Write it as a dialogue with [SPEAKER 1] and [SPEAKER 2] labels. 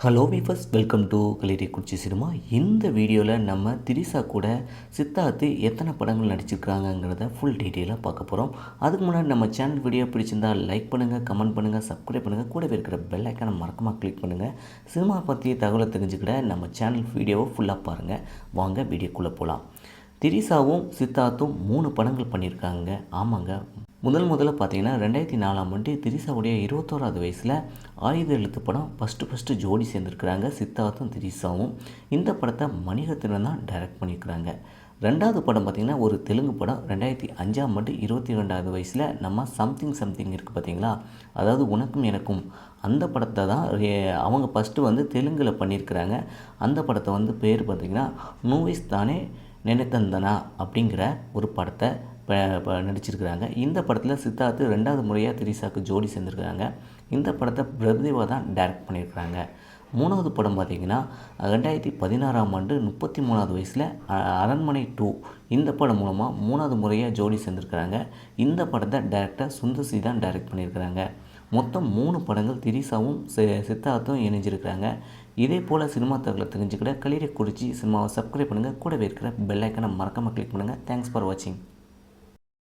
[SPEAKER 1] Hello viewers, welcome to கலிரிக்குறிச்சி cinema. இந்த வீடியோவில் நம்ம திரிசா கூட சித்தார்த்து எத்தனை படங்கள் நடிச்சிருக்காங்கங்கிறத ஃபுல் டீட்டெயிலாக பார்க்க போகிறோம். அதுக்கு முன்னாடி நம்ம சேனல் வீடியோ பிடிச்சிருந்தால் லைக் பண்ணுங்கள், கமெண்ட் பண்ணுங்கள், சப்ஸ்கிரைப் பண்ணுங்கள், கூடவே இருக்கிற பெல் ஐக்கானை மறக்காமல் கிளிக் பண்ணுங்கள். சினிமா பற்றிய தகவலை தெரிஞ்சுக்கிட நம்ம சேனல் வீடியோவை ஃபுல்லாக பாருங்கள். வாங்க வீடியோக்குள்ளே போகலாம். திரிசாவும் சித்தார்த்தும் 3 படங்கள் பண்ணியிருக்காங்க. ஆமாங்க, முதல்ல பார்த்தீங்கன்னா 2004 திரிசாவுடைய 21வது வயசில் ஆயுத எழுத்து படம் ஃபஸ்ட்டு ஜோடி சேர்ந்துருக்கிறாங்க சித்தார்த்தும் திரிசாவும். இந்த படத்தை மணிரத்னம் தான் டைரக்ட் பண்ணியிருக்கிறாங்க. 2வது படம் பார்த்திங்கன்னா ஒரு தெலுங்கு படம் 2005 22வது வயசில் நம்ம சம்திங் இருக்குது பார்த்தீங்களா, அதாவது உனக்கும் எனக்கும். அந்த படத்தை தான் அவங்க ஃபஸ்ட்டு தெலுங்கில் பண்ணியிருக்கிறாங்க. அந்த படத்தை பேர் பார்த்திங்கன்னா மூவிஸ் தானே நினைத்தந்தனா அப்படிங்கிற ஒரு படத்தை நடிச்சிருக்கிறாங்க. இந்த படத்தில் சித்தார்த்து 2வது முறையாக திரிசாவுக்கு ஜோடி சேர்ந்துருக்கிறாங்க. இந்த படத்தை பிரபுதேவா தான் டைரக்ட் பண்ணியிருக்கிறாங்க. 3வது படம் பார்த்திங்கன்னா 2016 33வது வயசில் அரண்மனை 2. இந்த படம் மூலமாக 3வது முறையாக ஜோடி சேர்ந்துருக்கிறாங்க. இந்த படத்தை டைரக்டர் சுந்தர்சி தான் டைரக்ட் பண்ணியிருக்கிறாங்க. மொத்தம் 3 படங்கள் திரிசாவும் சித்தார்த்தும் இணைஞ்சிருக்கிறாங்க. இதே போல் சினிமா தகவலை தெரிஞ்சுக்கிட கலிரிக்குறிச்சி சினிமாவை சப்ஸ்கிரைப் பண்ணுங்கள். கூடவே இருக்கிற பெல் ஐக்கானை மறக்காமல் கிளிக் பண்ணுங்கள். தேங்க்ஸ் ஃபார் வாட்சிங்.